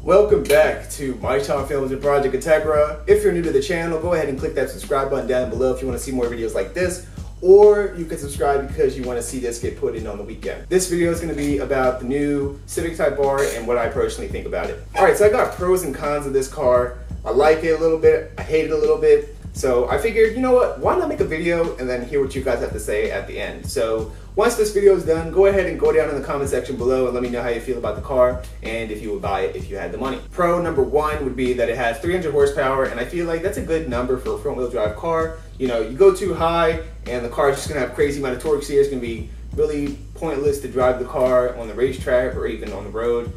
Welcome back to My Time Films and Project Integra. If you're new to the channel, go ahead and click that subscribe button down below if you want to see more videos like this, or you can subscribe because you want to see this get put in on the weekend. This video is going to be about the new Civic Type R and what I personally think about it. Alright, so I got pros and cons of this car. I like it a little bit, I hate it a little bit. So I figured, you know what, why not make a video and then hear what you guys have to say at the end. So once this video is done, go ahead and go down in the comment section below and let me know how you feel about the car and if you would buy it if you had the money. Pro number one would be that it has 300 horsepower, and I feel like that's a good number for a front wheel drive car. You know, you go too high and the car is just gonna have crazy amount of torque here. It's gonna be really pointless to drive the car on the racetrack or even on the road.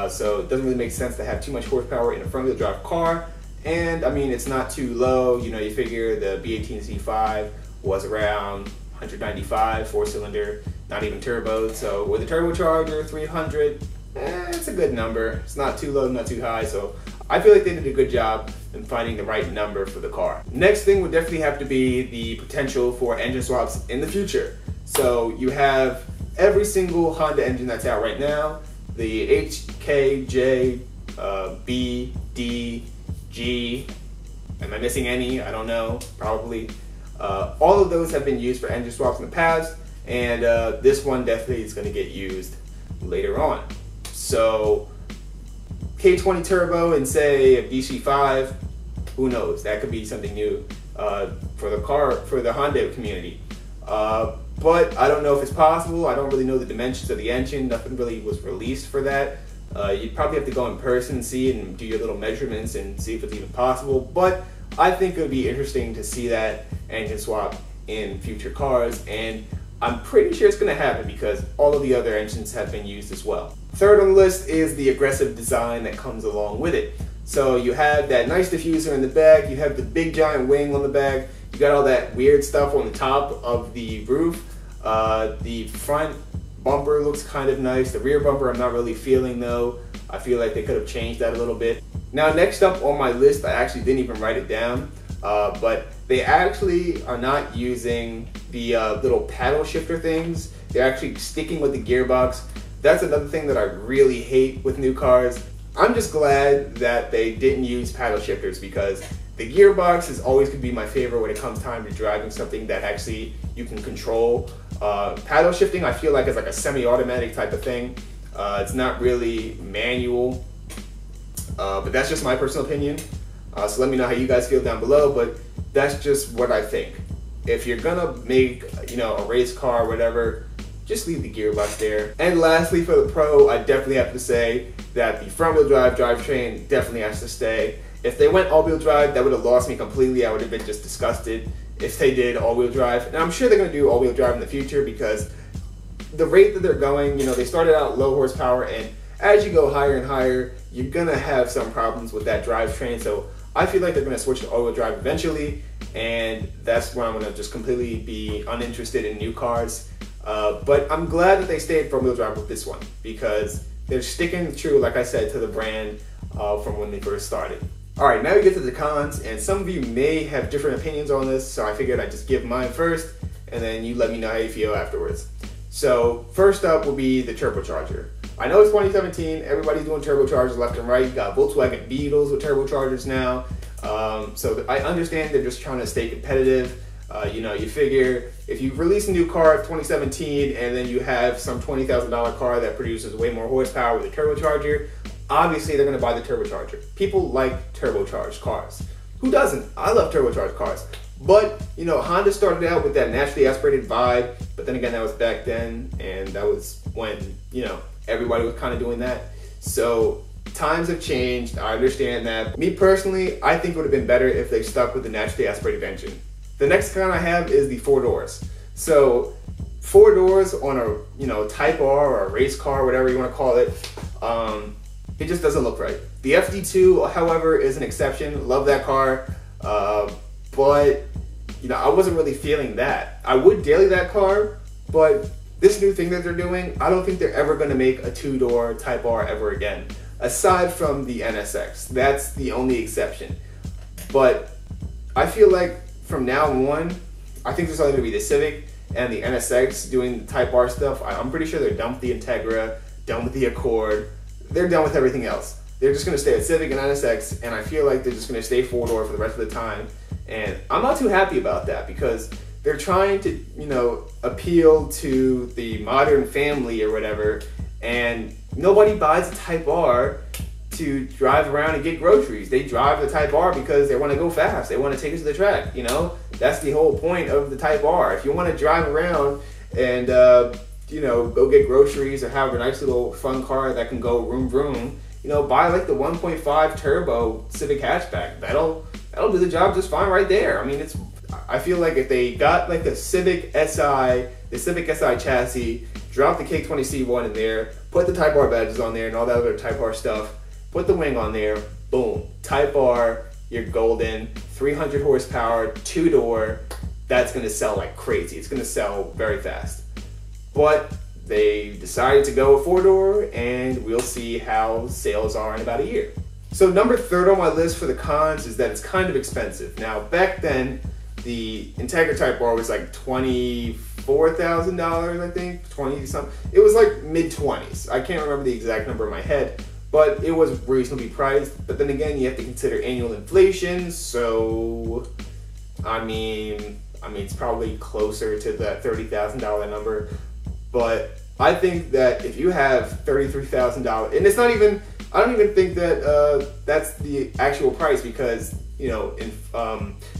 So it doesn't really make sense to have too much horsepower in a front wheel drive car. And I mean, it's not too low. You know, you figure the B18 C5 was around 195, 4-cylinder, not even turbo. So with a turbocharger, 300, it's a good number. It's not too low, not too high. So I feel like they did a good job in finding the right number for the car. Next thing would definitely have to be the potential for engine swaps in the future. So you have every single Honda engine that's out right now, the H, K, J, B, D, G, am I missing any? I don't know, probably. All of those have been used for engine swaps in the past, and this one definitely is going to get used later on. So K20 turbo and say a DC5, who knows? That could be something new for the Honda community. But I don't know if it's possible. I don't really know the dimensions of the engine. Nothing really was released for that. You'd probably have to go in person and see it and do your little measurements and see if it's even possible. But I think it would be interesting to see that engine swap in future cars, and I'm pretty sure it's going to happen because all of the other engines have been used as well. Third on the list is the aggressive design that comes along with it. So you have that nice diffuser in the back, you have the big giant wing on the back, you got all that weird stuff on the top of the roof. The front bumper looks kind of nice. The rear bumper I'm not really feeling though. I feel like they could have changed that a little bit. Now next up on my list, I actually didn't even write it down, but they actually are not using the little paddle shifter things. They're actually sticking with the gearbox. That's another thing that I really hate with new cars. I'm just glad that they didn't use paddle shifters because the gearbox is always going to be my favorite when it comes time to driving something that actually you can control. Paddle shifting I feel like is like a semi-automatic type of thing. It's not really manual, but that's just my personal opinion. So let me know how you guys feel down below, but that's just what I think. If you're gonna make, you know, a race car or whatever, just leave the gearbox there. And lastly, for the pro, I definitely have to say that the front wheel drive drivetrain definitely has to stay. If they went all-wheel drive, that would have lost me completely. I would have been just disgusted if they did all-wheel drive. And I'm sure they're gonna do all-wheel drive in the future because the rate that they're going, you know, they started out low horsepower, and as you go higher and higher, you're gonna have some problems with that drivetrain. So I feel like they're gonna switch to all-wheel drive eventually, and that's when I'm gonna just completely be uninterested in new cars. But I'm glad that they stayed front-wheel drive with this one because they're sticking true, like I said, to the brand from when they first started. All right, now we get to the cons, and some of you may have different opinions on this, so I figured I'd just give mine first, and then you let me know how you feel afterwards. So first up will be the turbocharger. I know it's 2017, everybody's doing turbochargers left and right. You got Volkswagen Beetles with turbochargers now. So I understand they're just trying to stay competitive. You know, you figure if you release a new car in 2017 and then you have some $20,000 car that produces way more horsepower with a turbocharger, obviously they're gonna buy the turbocharger. People like turbocharged cars. Who doesn't? I love turbocharged cars. But, you know, Honda started out with that naturally aspirated vibe, but then again, that was back then, and that was when, you know, everybody was kind of doing that. So times have changed, I understand that. Me personally, I think it would have been better if they stuck with the naturally aspirated engine. The next kind I have is the 4 doors. So 4 doors on a, you know, Type R or a race car, whatever you want to call it, it just doesn't look right. The FD2, however, is an exception. Love that car, but you know, I wasn't really feeling that. I would daily that car, but this new thing that they're doing, I don't think they're ever going to make a 2-door Type R ever again, aside from the NSX. That's the only exception. But I feel like from now on, I think there's only going to be the Civic and the NSX doing the Type R stuff. I'm pretty sure they're done with the Integra, done with the Accord. They're done with everything else. they're just going to stay at Civic and NSX, and I feel like they're just going to stay four-door for the rest of the time. And I'm not too happy about that because they're trying to, you know, appeal to the modern family or whatever, and nobody buys a Type R to drive around and get groceries. They drive the Type R because they want to go fast. They want to take it to the track, you know? That's the whole point of the Type R. If you want to drive around and, you know, go get groceries or have a nice little fun car that can go vroom vroom, you know, buy like the 1.5 turbo Civic hatchback. That'll do the job just fine right there. I mean, I feel like if they got like the Civic SI chassis, drop the K20C1 in there, put the Type R badges on there and all that other Type R stuff, put the wing on there, boom, Type R, you're golden, 300 horsepower, two-door, that's gonna sell like crazy. It's gonna sell very fast. But they decided to go with four-door, and we'll see how sales are in about a year. So number 3 on my list for the cons is that it's kind of expensive. Now, back then, the Integra Type R was like $24,000, I think, 20 something. It was like mid-20s. I can't remember the exact number in my head, but it was reasonably priced. But then again, you have to consider annual inflation, so I mean, it's probably closer to that $30,000 number. But I think that if you have $33,000, and it's not even, I don't even think that that's the actual price, because, you know,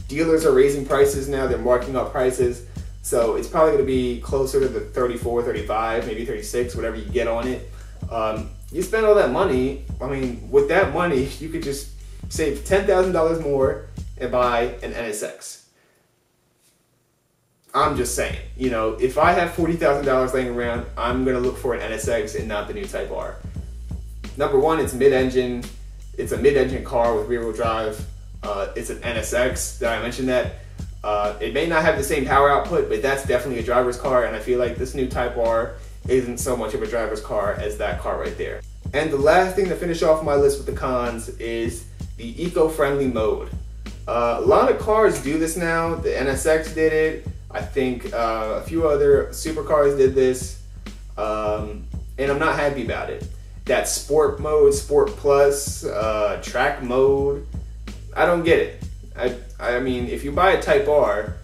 dealers are raising prices now, they're marking up prices. So it's probably gonna be closer to the 34, 35, maybe 36, whatever you get on it. You spend all that money, I mean, with that money, you could just save $10,000 more and buy an NSX. I'm just saying, you know, if I have $40,000 laying around, I'm gonna look for an NSX and not the new Type R. Number one, it's mid-engine. It's a mid-engine car with rear-wheel drive. It's an NSX, did I mention that? It may not have the same power output, but that's definitely a driver's car, and I feel like this new Type R isn't so much of a driver's car as that car right there. And the last thing to finish off my list with the cons is the eco-friendly mode. A lot of cars do this now. The NSX did it. I think a few other supercars did this, and I'm not happy about it. That sport mode, sport plus, track mode, I don't get it. I mean, if you buy a Type R,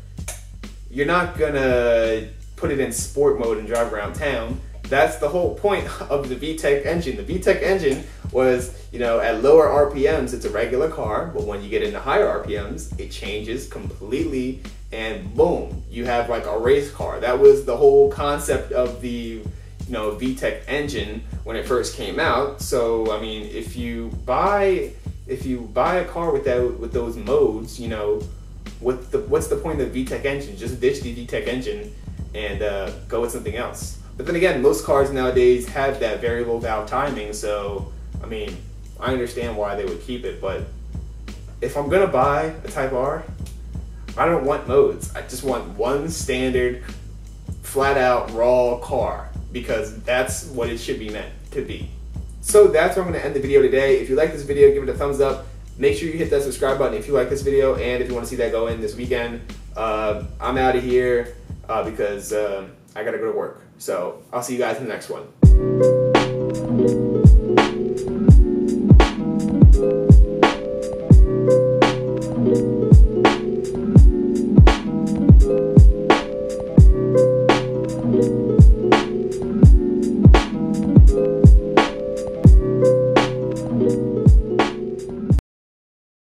you're not gonna put it in sport mode and drive around town. That's the whole point of the VTEC engine. The VTEC engine was, you know, at lower RPMs, it's a regular car, but when you get into higher RPMs, it changes completely, and boom, you have like a race car. That was the whole concept of the, you know, VTEC engine when it first came out. So, I mean, if you buy a car with those modes, you know, what's the point of the VTEC engine? Just ditch the VTEC engine and go with something else. But then again, most cars nowadays have that variable valve timing, so, I mean, I understand why they would keep it, but if I'm gonna buy a Type R, I don't want modes. I just want one standard, flat out, raw car, because that's what it should be meant to be. So that's where I'm gonna end the video today. If you like this video, give it a thumbs up. Make sure you hit that subscribe button if you like this video, and if you wanna see that go in this weekend. I'm out of here because I gotta go to work. So I'll see you guys in the next one.